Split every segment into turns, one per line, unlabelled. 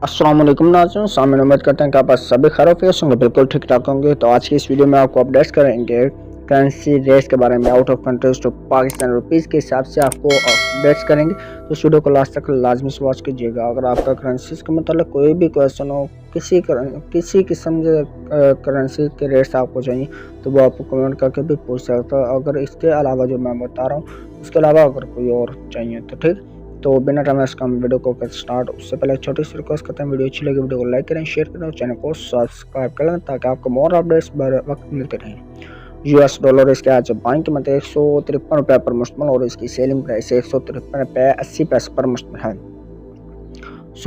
अस्सलाम वालेकुम नाज़रीन, सामने उम्मीद करते हैं कि आप सभी खैरियत होंगे, बिल्कुल ठीक ठाक होंगे। तो आज की इस वीडियो में आपको अपडेट्स करेंगे करेंसी रेट्स के बारे में। आउट ऑफ कंट्रीज तो पाकिस्तान रुपीज़ के हिसाब से आपको अपडेट्स करेंगे, तो इस वीडियो को लास्ट तक लाजमी से वॉच कीजिएगा। अगर आपका करेंसीज के मतलब कोई भी क्वेश्चन हो, किसी किस्म के करेंसी के रेट्स आपको चाहिए, तो वो आपको कमेंट करके भी पूछ सकते हो। अगर इसके अलावा जो मैं बता रहा हूँ उसके अलावा अगर कोई और चाहिए तो ठीक। तो बिना टाइम वेस्ट हम वीडियो को स्टार्ट उससे पहले छोटी सी रिक्वेस्ट करते हैं, वीडियो अच्छी लगी वीडियो को लाइक करें, शेयर करें और चैनल को सब्सक्राइब करें ताकि आपको मोर अपडेट्स बर वक्त मिलते रहें। यूएस डॉलर इसके आज बाइंग कीमत 153 रुपये पर मुश्तमिल और इसकी सेलिंग प्राइस 153 रुपये 80 पैसे पर मुश्तमिल है।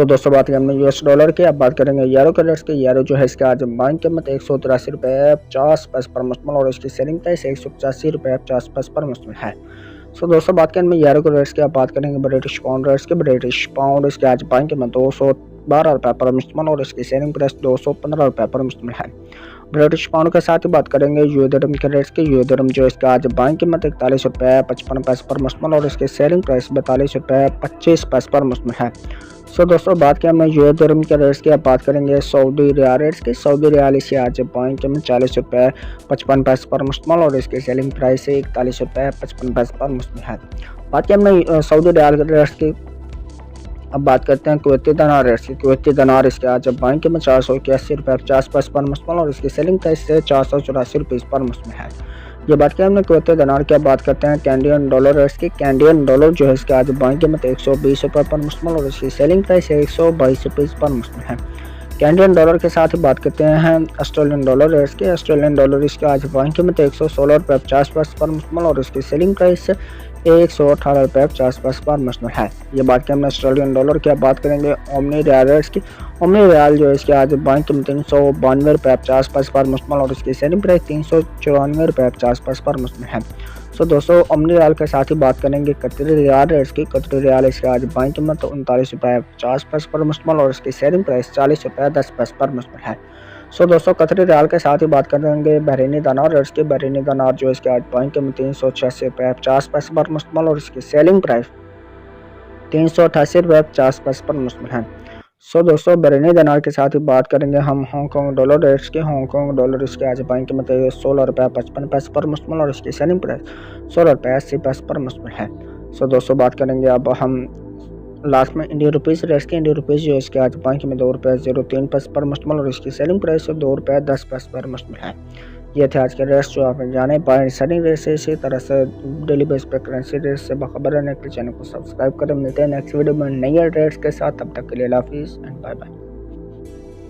दोस्तों बात करें हमने यूएस डॉलर की, अब बात करेंगे यूरो के रेट्स के। यूरो जो है इसके आज बाइंग कीमत 183 रुपये 50 पैसे पर मुश्तमिल और इसकी सेलिंग प्राइस 185 रुपये 50 पैसे पर मुश्तमिल है। दोस्तों बात करें यूरो के रेट्स की, आप बात करेंगे ब्रिटिश पाउंड रेट्स के। ब्रिटिश पाउंड इसके आज बाइंग कीमत 212 रुपये पर मुश्तमिल और इसकी सेलिंग प्राइस 215 रुपये पर मुश्तमिल है। ब्रिटिश पाउंड के साथ ही बात करेंगे यू दिरहम के रेट्स के। यू दिरहम जो इसका आज बाइंग कीमत 41 रुपये 55 पैसे पर मुश्तमिल और इसकी सेलिंग प्राइस 42 रुपये 25 पैसे पर मुश्तमिल है। दोस्तों बात करें हम यू दिरहम के रेट्स की, आप बात करेंगे सऊदी रियाल रेट्स की। सऊदी रियाल इसकी आज बाइंग कीमत 40 रुपये 55 पैसे पर मुश्तमिल और इसकी सेलिंग प्राइस 41 रुपये 55 पैसे पर मुश्तमिल है। बात करें हमने सऊदी रियाल के रेट्स की, अब बात करते हैं कुवैती दिनार रेट्स की। कुवैती दिनार इसके आज बाइंग कीमत 481 रुपये 50 पैसे पर मुश्तमिल और इसकी सेलिंग प्राइस से 484 रुपये पर मुश्तमिल है। ये बात करें हमने कुवैती दिनार की, अब बात करते हैं कैनेडियन डॉलर रेट्स की। कैनेडियन डॉलर जो है इसके आज बाइंग कीमत 120 रुपये पर मुश्तमिल और इसकी सेलिंग प्राइस 122 रुपये पर मुश्तमिल है। कैनेडियन डॉलर के साथ ही बात करते हैं ऑस्ट्रेलियन डॉलर रेट्स की। ऑस्ट्रेलियन डॉलर इसके आज बाइंग कीमत 116 रुपये 50 पैसे पर मुश्तमिल और इसकी सेलिंग प्राइस 118 रुपये 50 पैसे पर मुश्तमिल है। ये बात की हमने ऑस्ट्रेलियन डॉलर की, अब बात करेंगे ओमनी रियाल रेट्स की। ओमनी रियाल जो है इसके आज बाइंग कीमत 392 रुपये 50 पैसे पर मुश्तमिल और इसकी सेलिंग प्राइस 394 रुपये 50 पैसे पर मुश्तमिल है। दोस्तों ओमनी रियाल के साथ ही बात करेंगे कतरी रियाल रेट्स की। कतरी रियाल इसके आज बाइंग कीमत 39 रुपये 50 पैसे पर मुश्तमिल और इसकी सेलिंग प्राइस 40 रुपये 10 पैसे पर मुश्तमिल है। दोस्तों कतरी रियाल के साथ ही बात करेंगे behrini दिनार रेट्स के। behrini दिनार जो इसके आज बाइंग कीमत 386 रुपये 50 पैसे पर मुश्तमिल और इसकी सेलिंग प्राइस 388 रुपये 50 पैसे पर मुश्तमिल है। दोस्तों behrini दिनार के साथ ही बात करेंगे हम हांगकॉन्ग डॉलर रेट्स के। हांगकॉन्ग डॉलर इसके आज बाइंग कीमत 16 रुपये 55 पैसे पर मुश्तमिल और इसकी सेलिंग प्राइस 16 रुपये 80 पैसे पर मुश्तमिल है। दोस्तों बात करेंगे अब हम लास्ट में इंडियन रुपीज़ रेट्स के। इंडियन रुपीज़ जो इसके आज बाइंग में 2 रुपये 03 पैसे पर मुश्तमिल और इसकी सेलिंग प्राइस 2 रुपये 10 पैसे पर मुश्तमिल है। ये थे आज के रेट्स जो आपने जाने पाए सेलिंग रेट से। इसी तरह से डेली बेस पर करेंसी रेट से बाखबर रहने के लिए चैनल को सब्सक्राइब करें। मिलते हैं नेक्स्ट वीडियो में नए रेट्स के साथ, तब तक के लिए अल्लाह हाफिज़ एंड बाय बाय।